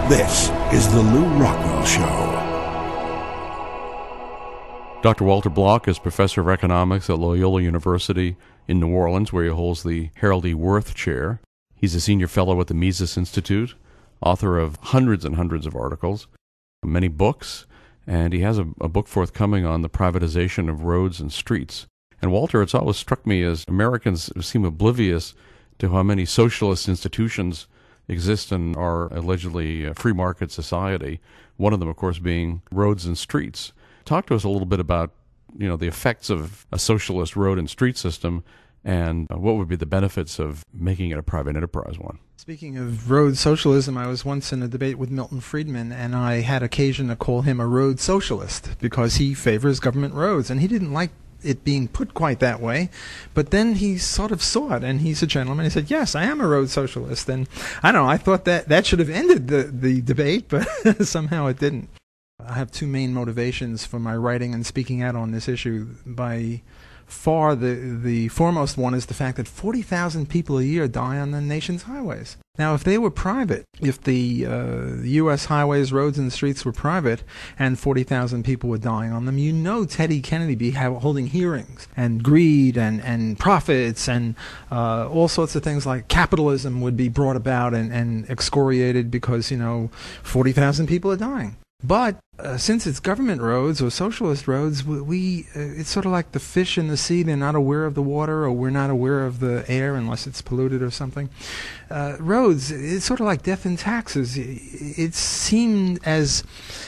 This is the Lou Rockwell Show. Dr. Walter Block is professor of economics at Loyola University in New Orleans, where he holds the Harold E. Wirth Chair. He's a senior fellow at the Mises Institute, author of hundreds and hundreds of articles, many books, and he has a book forthcoming on the privatization of roads and streets. And Walter, it's always struck me as Americans seem oblivious to how many socialist institutions exist in our allegedly free market society, one of them, of course, being roads and streets. Talk to us a little bit about, the effects of a socialist road and street system and what would be the benefits of making it a private enterprise one. Speaking of road socialism, I was once in a debate with Milton Friedman, and I had occasion to call him a road socialist because he favors government roads, and he didn't like it being put quite that way, but then he sort of saw it, and he's a gentleman. He said, yes, I am a road socialist, and I don't know, I thought that should have ended the debate, but somehow it didn't. I have two main motivations for my writing and speaking out on this issue. By far, the foremost one is the fact that 40,000 people a year die on the nation's highways. Now, if they were private, if the U.S. highways, roads, and streets were private, and 40,000 people were dying on them, Teddy Kennedy be holding hearings, and greed and profits and all sorts of things like capitalism would be brought about and excoriated because, 40,000 people are dying. But since it's government roads or socialist roads, it's sort of like the fish in the sea. They're not aware of the water, or we're not aware of the air unless it's polluted or something. Roads, it's sort of like death and taxes. It seemed as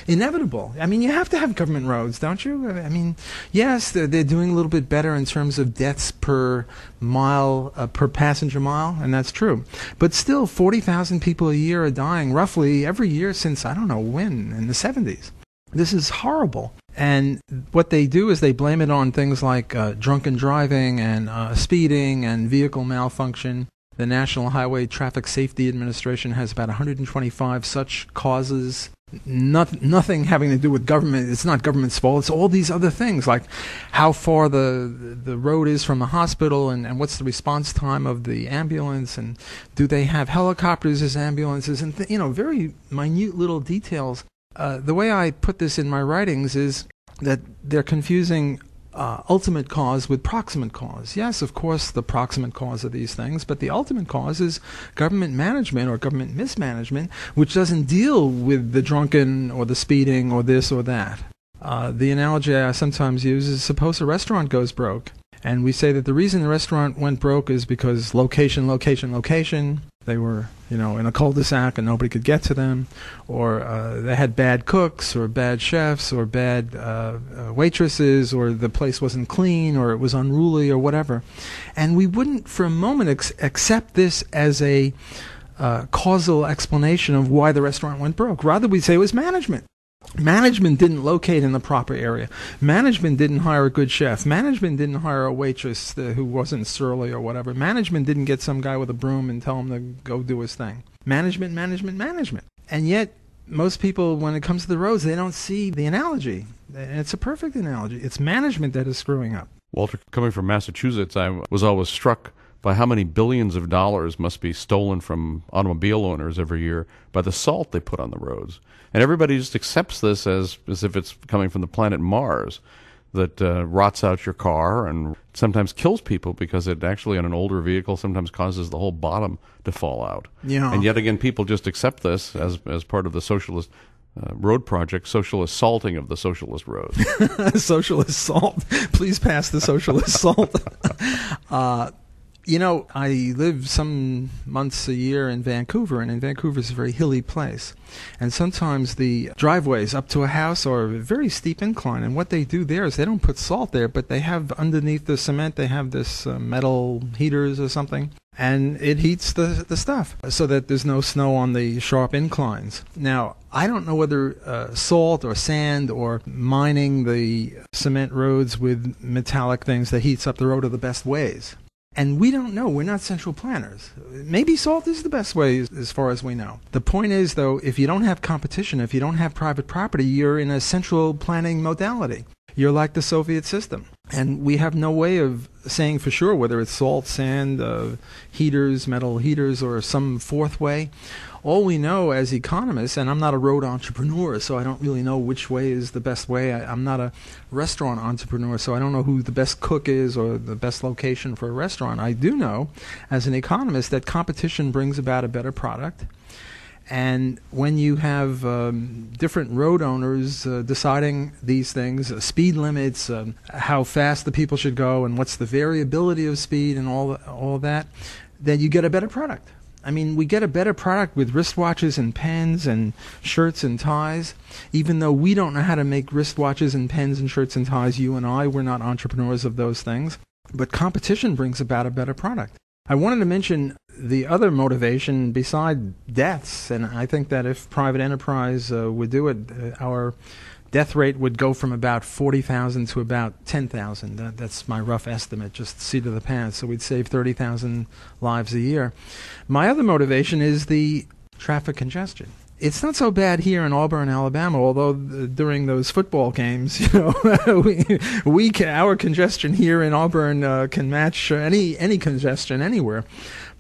inevitable. I mean, you have to have government roads, don't you? I mean, yes, they're doing a little bit better in terms of deaths per mile, per passenger mile, and that's true. But still, 40,000 people a year are dying roughly every year since, I don't know when, in the 70s. This is horrible. And what they do is they blame it on things like drunken driving and speeding and vehicle malfunction. The National Highway Traffic Safety Administration has about 125 such causes. Nothing having to do with government. It's not government's fault. It's all these other things, like how far the road is from the hospital and what's the response time of the ambulance, and do they have helicopters as ambulances, and very minute little details. The way I put this in my writings is that they're confusing ultimate cause with proximate cause. Yes, of course, the proximate cause of these things, but the ultimate cause is government management or government mismanagement, which doesn't deal with the drunken or the speeding or this or that. The analogy I sometimes use is, suppose a restaurant goes broke, and we say that the reason the restaurant went broke is because location. They were, in a cul-de-sac and nobody could get to them, or they had bad cooks or bad chefs or bad waitresses, or the place wasn't clean, or it was unruly, or whatever. And we wouldn't for a moment accept this as a causal explanation of why the restaurant went broke. Rather, we'd say it was management. Management didn't locate in the proper area. Management didn't hire a good chef. Management didn't hire a waitress who wasn't surly or whatever. Management didn't get some guy with a broom and tell him to go do his thing. Management. And yet, most people, when it comes to the roads, they don't see the analogy. And it's a perfect analogy. It's management that is screwing up. Walter, coming from Massachusetts, I was always struck by how many billions of dollars must be stolen from automobile owners every year by the salt they put on the roads. And everybody just accepts this as if it's coming from the planet Mars, that rots out your car and sometimes kills people because it actually, on an older vehicle, sometimes causes the whole bottom to fall out. Yeah. And yet again, people just accept this as part of the socialist road project, socialist salting of the socialist roads. Socialist salt. Please pass the socialist salt. I live some months a year in Vancouver, and in Vancouver is a very hilly place. And sometimes the driveways up to a house are a very steep incline, and what they do there is they don't put salt there, but they have underneath the cement, they have this metal heaters or something, and it heats the stuff so that there's no snow on the sharp inclines. Now, I don't know whether salt or sand or mining the cement roads with metallic things that heats up the road are the best ways. And we don't know. We're not central planners. Maybe salt is the best way as far as we know. The point is, though, if you don't have competition, if you don't have private property, you're in a central planning modality. You're like the Soviet system. And we have no way of saying for sure whether it's salt, sand, heaters, metal heaters, or some fourth way. All we know as economists, and I'm not a road entrepreneur, so I don't really know which way is the best way. I'm not a restaurant entrepreneur, so I don't know who the best cook is or the best location for a restaurant. I do know, as an economist, that competition brings about a better product. And when you have different road owners deciding these things, speed limits, how fast the people should go, and what's the variability of speed and all that, then you get a better product. I mean, we get a better product with wristwatches and pens and shirts and ties, even though we don't know how to make wristwatches and pens and shirts and ties. You and I, we're not entrepreneurs of those things. But competition brings about a better product. I wanted to mention the other motivation beside deaths, and I think that if private enterprise would do it, our death rate would go from about 40,000 to about 10,000. That's my rough estimate, just seat of the pants. So we'd save 30,000 lives a year. My other motivation is the traffic congestion. It's not so bad here in Auburn, Alabama, although during those football games, our congestion here in Auburn can match any congestion anywhere.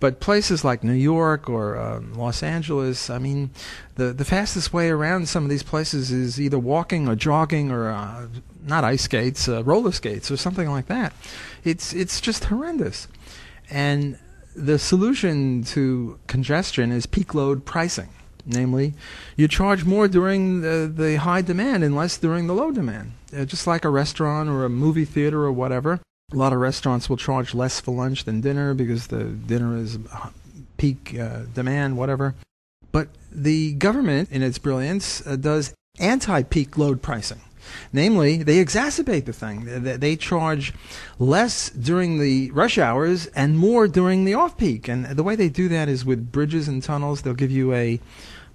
But places like New York or Los Angeles, I mean, the fastest way around some of these places is either walking or jogging or not ice skates, roller skates or something like that. It's just horrendous. And the solution to congestion is peak load pricing. Namely, you charge more during the high demand and less during the low demand. Just like a restaurant or a movie theater or whatever. A lot of restaurants will charge less for lunch than dinner because the dinner is peak demand, whatever. But the government, in its brilliance, does anti-peak load pricing. Namely, they exacerbate the thing. They charge less during the rush hours and more during the off-peak. And the way they do that is with bridges and tunnels. They'll give you a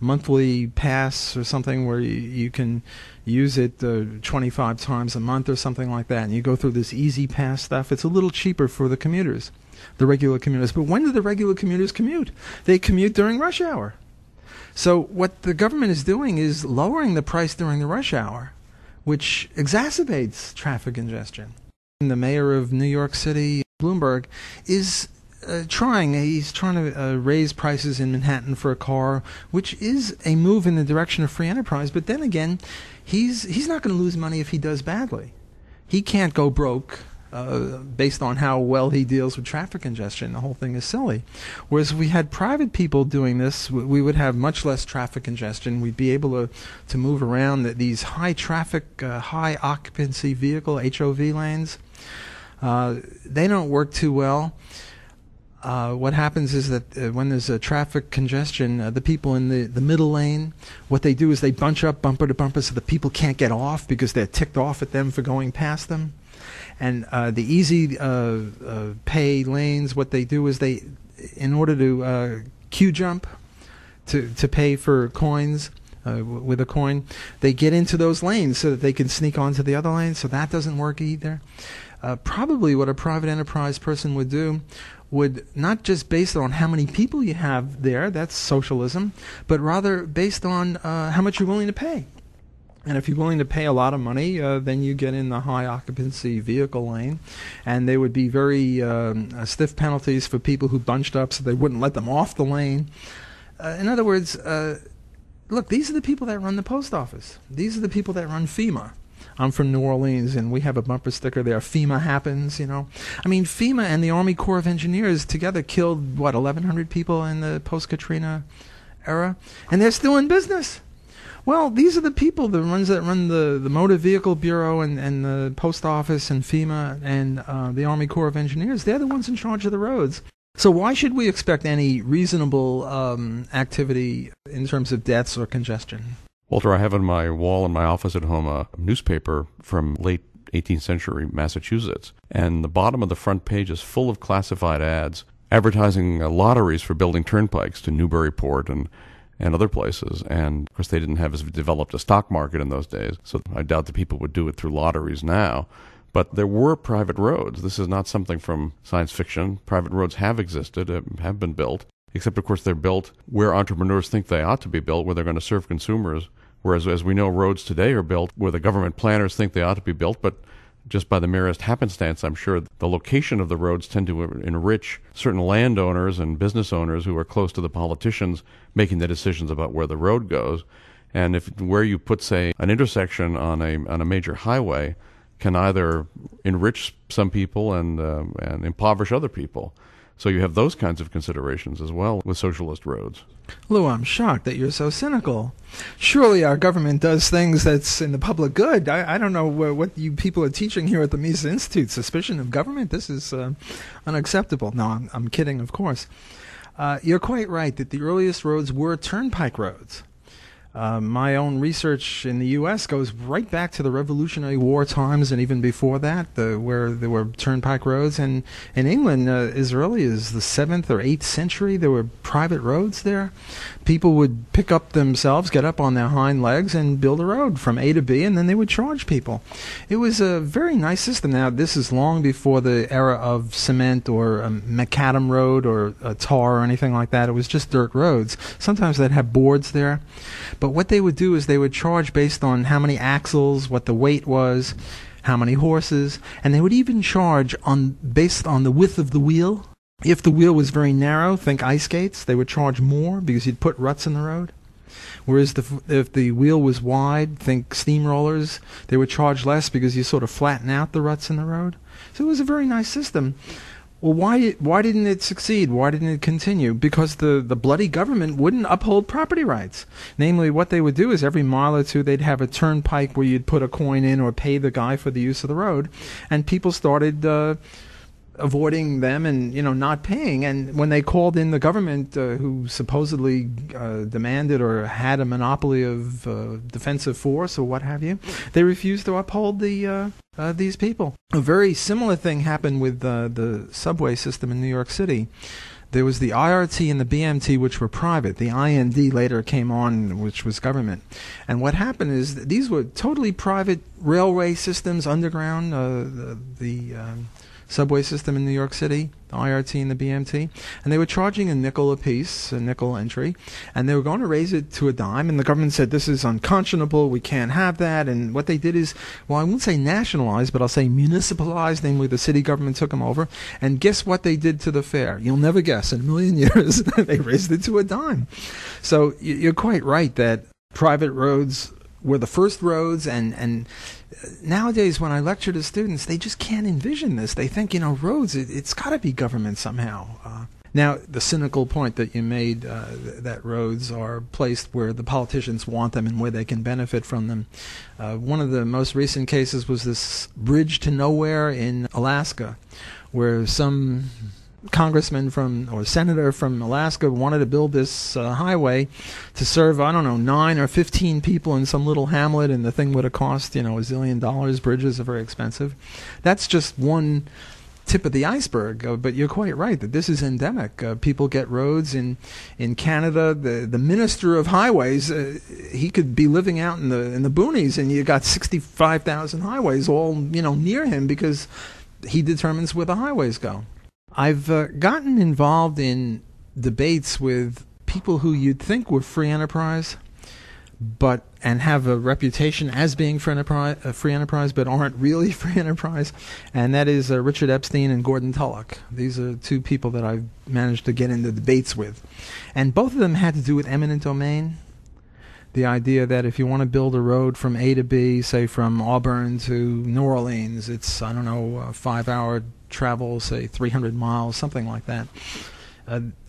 monthly pass or something where you can use it 25 times a month or something like that. And you go through this easy pass stuff. It's a little cheaper for the commuters, the regular commuters. But when do the regular commuters commute? They commute during rush hour. So what the government is doing is lowering the price during the rush hour, which exacerbates traffic congestion. And the mayor of New York City, Bloomberg, is trying to raise prices in Manhattan for a car, which is a move in the direction of free enterprise. But then again, he's not going to lose money if he does badly. He can't go broke based on how well he deals with traffic congestion. The whole thing is silly. Whereas if we had private people doing this, we would have much less traffic congestion. We'd be able to move around these high traffic, high occupancy vehicle, HOV lanes. They don't work too well. What happens is that when there's a traffic congestion, the people in the middle lane, what they do is they bunch up bumper to bumper so the people can't get off because they're ticked off at them for going past them. And the easy pay lanes, what they do is in order to queue jump to pay for coins with a coin, they get into those lanes so that they can sneak onto the other lanes. So that doesn't work either. Probably what a private enterprise person would do would not just based on how many people you have there, that's socialism, but rather based on how much you're willing to pay. And if you're willing to pay a lot of money, then you get in the high occupancy vehicle lane. And there would be very stiff penalties for people who bunched up so they wouldn't let them off the lane. In other words, look, these are the people that run the post office. These are the people that run FEMA. I'm from New Orleans, and we have a bumper sticker there, FEMA happens, I mean, FEMA and the Army Corps of Engineers together killed, 1,100 people in the post-Katrina era? And they're still in business. Well, these are the people, the ones that run the Motor Vehicle Bureau and the Post Office and FEMA and the Army Corps of Engineers. They're the ones in charge of the roads. So why should we expect any reasonable activity in terms of deaths or congestion? Walter, I have on my wall in my office at home a newspaper from late 18th century Massachusetts, and the bottom of the front page is full of classified ads advertising lotteries for building turnpikes to Newburyport and other places. And, of course, they didn't have as developed a stock market in those days, so I doubt that people would do it through lotteries now. But there were private roads. This is not something from science fiction. Private roads have existed, have been built. Except, of course, they're built where entrepreneurs think they ought to be built, where they're going to serve consumers. Whereas, as we know, roads today are built where the government planners think they ought to be built, but just by the merest happenstance, I'm sure, the location of the roads tend to enrich certain landowners and business owners who are close to the politicians making the decisions about where the road goes. And if where you put, say, an intersection on a major highway can either enrich some people and impoverish other people. So you have those kinds of considerations as well with socialist roads. Lou, I'm shocked that you're so cynical. Surely our government does things that's in the public good. I don't know what you people are teaching here at the Mises Institute. Suspicion of government? This is unacceptable. No, I'm kidding, of course. You're quite right that the earliest roads were turnpike roads. My own research in the U.S. goes right back to the Revolutionary War times and even before that, where there were turnpike roads. And in England, as early as the 7th or 8th century, there were private roads there. People would pick up themselves, get up on their hind legs, and build a road from A to B, and then they would charge people. It was a very nice system. Now, this is long before the era of cement or macadam road or tar or anything like that. It was just dirt roads. Sometimes they'd have boards there. But what they would do is they would charge based on how many axles, what the weight was, how many horses, and they would even charge based on the width of the wheel. If the wheel was very narrow, think ice skates, they would charge more because you'd put ruts in the road. Whereas if the wheel was wide, think steamrollers, they would charge less because you sort of flatten out the ruts in the road. So it was a very nice system. Well, why didn't it succeed? Why didn't it continue? Because the bloody government wouldn't uphold property rights. Namely, what they would do is every mile or two they'd have a turnpike where you'd put a coin in or pay the guy for the use of the road, and people started avoiding them and not paying. And when they called in the government, who supposedly demanded or had a monopoly of defensive force or what have you, they refused to uphold these people. A very similar thing happened with the subway system in New York City. There was the IRT and the BMT, which were private. The IND later came on, which was government. And what happened is that these were totally private railway systems underground, the subway system in New York City, the IRT and the BMT, and they were charging a nickel apiece, a nickel entry, and they were going to raise it to a dime, and the government said, this is unconscionable, we can't have that. And what they did is, well, I won't say nationalized, but I'll say municipalized, namely the city government took them over, and guess what they did to the fare? You'll never guess, in a million years, they raised it to a dime. So you're quite right that private roads were the first roads, and nowadays when I lecture to students, they just can't envision this. They think, roads, it's got to be government somehow. Now, the cynical point that you made, that roads are placed where the politicians want them and where they can benefit from them. One of the most recent cases was this bridge to nowhere in Alaska, where some congressman or senator from Alaska wanted to build this highway to serve, 9 or 15 people in some little hamlet, and the thing would have cost, $1 zillion. Bridges are very expensive. That's just one tip of the iceberg, but you're quite right that this is endemic. People get roads in Canada. The minister of highways, he could be living out in the boonies, and you got 65,000 highways all near him because he determines where the highways go. I've gotten involved in debates with people who you'd think were free enterprise, and have a reputation as being free enterprise, but aren't really free enterprise, and that is Richard Epstein and Gordon Tullock. These are two people that I've managed to get into debates with, and both of them had to do with eminent domain. The idea that if you want to build a road from A to B, say from Auburn to New Orleans, it's, a 5-hour travel, say 300 miles, something like that.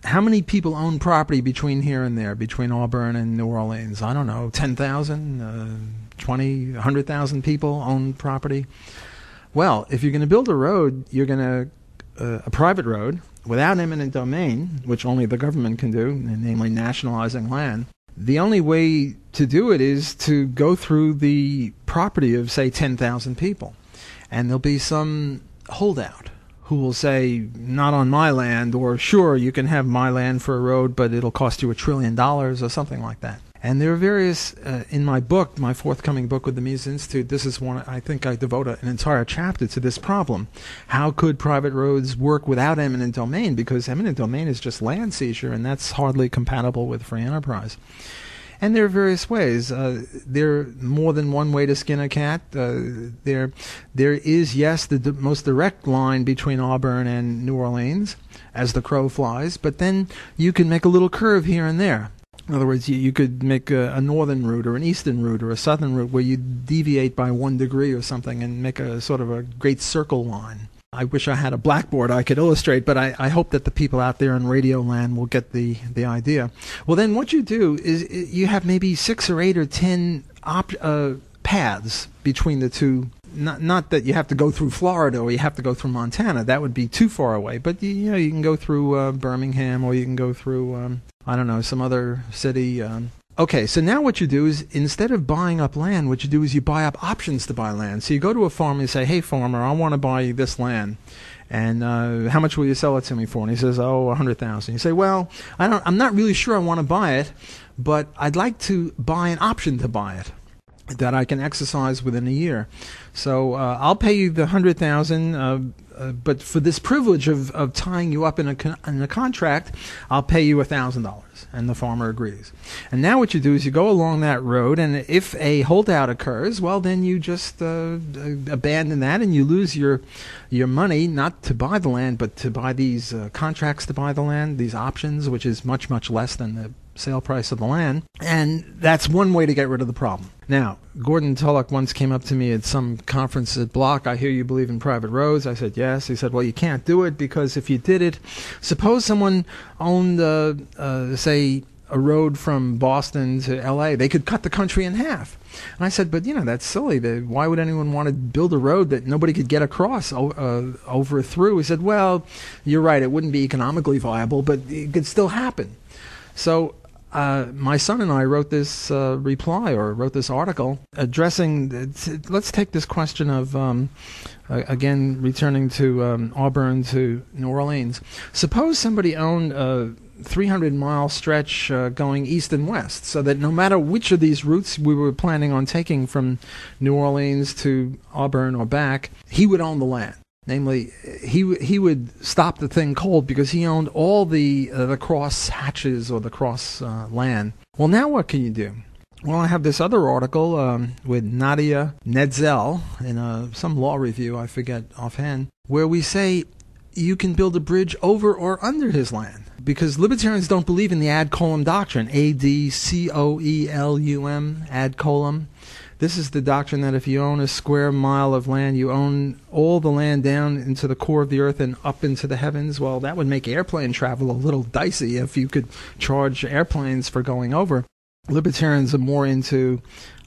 How many people own property between here and there, between Auburn and New Orleans? 10,000, 20, 100,000 people own property. Well, if you're going to build a road, you're going to, a private road, without eminent domain, which only the government can do, namely nationalizing land. The only way to do it is to go through the property of, say, 10,000 people. And there'll be some holdout who will say, not on my land, or sure, you can have my land for a road, but it'll cost you $1 trillion or something like that. And there are various, in my book, my forthcoming book with the Mises Institute, this is one, I think I devote an entire chapter to this problem. How could private roads work without eminent domain? Because eminent domain is just land seizure, and that's hardly compatible with free enterprise. And there are various ways. There are more than one way to skin a cat. There is, yes, the most direct line between Auburn and New Orleans, as the crow flies, but then you can make a little curve here and there. In other words, you could make a northern route or an eastern route or a southern route where you deviate by 1 degree or something and make a sort of a great circle line. I wish I had a blackboard I could illustrate, but I hope that the people out there in radio land will get the idea. Well, then what you do is you have maybe 6 or 8 or 10 paths between the two. Not that you have to go through Florida or you have to go through Montana. That would be too far away. But you can go through Birmingham, or you can go through some other city. Okay, so now what you do is, instead of buying up land, what you do is you buy up options to buy land. So you go to a farmer and you say, "Hey, farmer, I want to buy this land, and how much will you sell it to me for?" And he says, "Oh, $100,000." You say, "Well, I'm not really sure I want to buy it, but I'd like to buy an option to buy it that I can exercise within a year. So I'll pay you the $100,000, but for this privilege of tying you up in a contract, I'll pay you $1,000." And the farmer agrees. And now what you do is you go along that road, and if a holdout occurs, well, then you just abandon that, and you lose your money, not to buy the land, but to buy these contracts to buy the land, these options, which is much, much less than the sale price of the land. And that's one way to get rid of the problem. Now, Gordon Tullock once came up to me at some conference at Block. "I hear you believe in private roads." I said, "Yes." He said, "Well, you can't do it, because if you did it, suppose someone owned, say, a road from Boston to L.A., they could cut the country in half." And I said, "But, that's silly. Why would anyone want to build a road that nobody could get across over through?" He said, "Well, you're right. It wouldn't be economically viable, but it could still happen." So my son and I wrote this wrote this article addressing, let's take this question of, again, returning to Auburn to New Orleans. Suppose somebody owned a 300-mile stretch going east and west, so that no matter which of these routes we were planning on taking from New Orleans to Auburn or back, he would own the land. Namely, he would stop the thing cold because he owned all the cross hatches or the cross land. Well, now what can you do? Well, I have this other article with Nadia Netzel in some law review, I forget offhand, where we say you can build a bridge over or under his land, because libertarians don't believe in the ad coelum doctrine, ADCOELUM, ad coelum. This is the doctrine that if you own a square mile of land, you own all the land down into the core of the earth and up into the heavens. Well, that would make airplane travel a little dicey if you could charge airplanes for going over. Libertarians are more into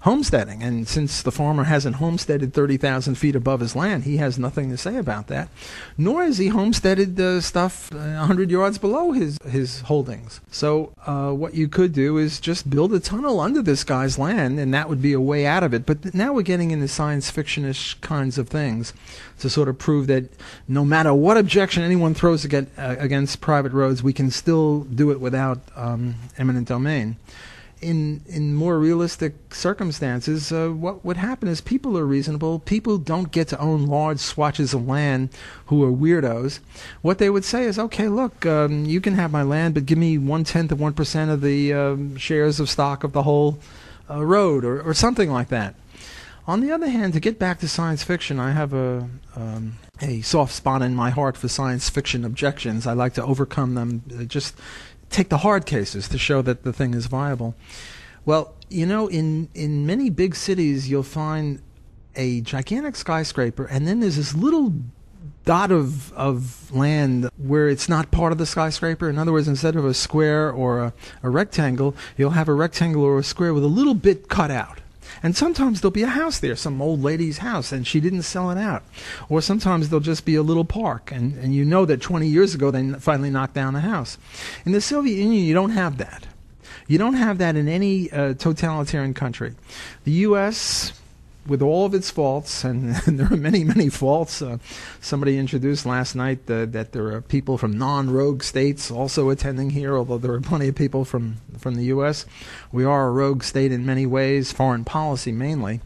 homesteading, and since the farmer hasn't homesteaded 30,000 feet above his land, he has nothing to say about that. Nor has he homesteaded stuff 100 yards below his holdings. So what you could do is just build a tunnel under this guy's land, and that would be a way out of it. But now we're getting into science fiction-ish kinds of things to sort of prove that no matter what objection anyone throws against private roads, we can still do it without eminent domain. In more realistic circumstances, what would happen is people are reasonable. People don't get to own large swatches of land who are weirdos. What they would say is, okay, look, you can have my land, but give me 1/10 of 1% of the shares of stock of the whole road, or something like that. On the other hand, to get back to science fiction, I have a soft spot in my heart for science fiction objections. I like to overcome them, just take the hard cases to show that the thing is viable. Well, in many big cities, you'll find a gigantic skyscraper, and then there's this little dot of land where it's not part of the skyscraper. In other words, instead of a square or a rectangle, you'll have a rectangle or a square with a little bit cut out. And sometimes there'll be a house there, some old lady's house, and she didn't sell it out. Or sometimes there'll just be a little park, and you know that 20 years ago they finally knocked down the house. In the Soviet Union, you don't have that. You don't have that in any totalitarian country. The U.S., with all of its faults, and there are many, many faults. Somebody introduced last night that there are people from non-rogue states also attending here, although there are plenty of people from the U.S. We are a rogue state in many ways, foreign policy mainly,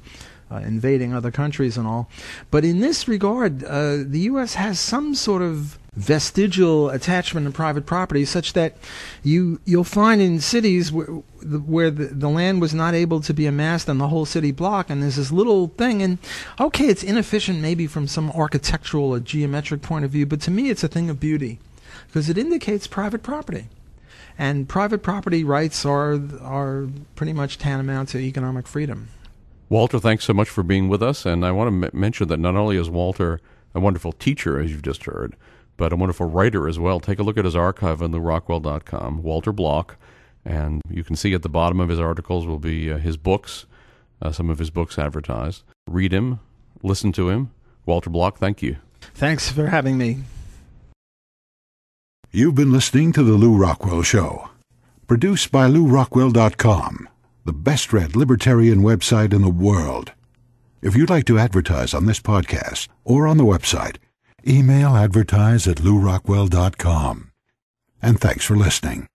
invading other countries and all. But in this regard, the U.S. has some sort of vestigial attachment to private property, such that you'll find in cities where the land was not able to be amassed on the whole city block, and there's this little thing, and okay, it's inefficient maybe from some architectural or geometric point of view, but to me it's a thing of beauty, because it indicates private property. And private property rights are pretty much tantamount to economic freedom. Walter, thanks so much for being with us, and I want to mention that not only is Walter a wonderful teacher, as you've just heard, but a wonderful writer as well. Take a look at his archive on therockwell.com, Walter Block, and you can see at the bottom of his articles will be his books, some of his books advertised. Read him, listen to him. Walter Block, thank you. Thanks for having me. You've been listening to The Lou Rockwell Show, produced by LouRockwell.com, the best-read libertarian website in the world. If you'd like to advertise on this podcast or on the website, email advertise@LouRockwell.com. And thanks for listening.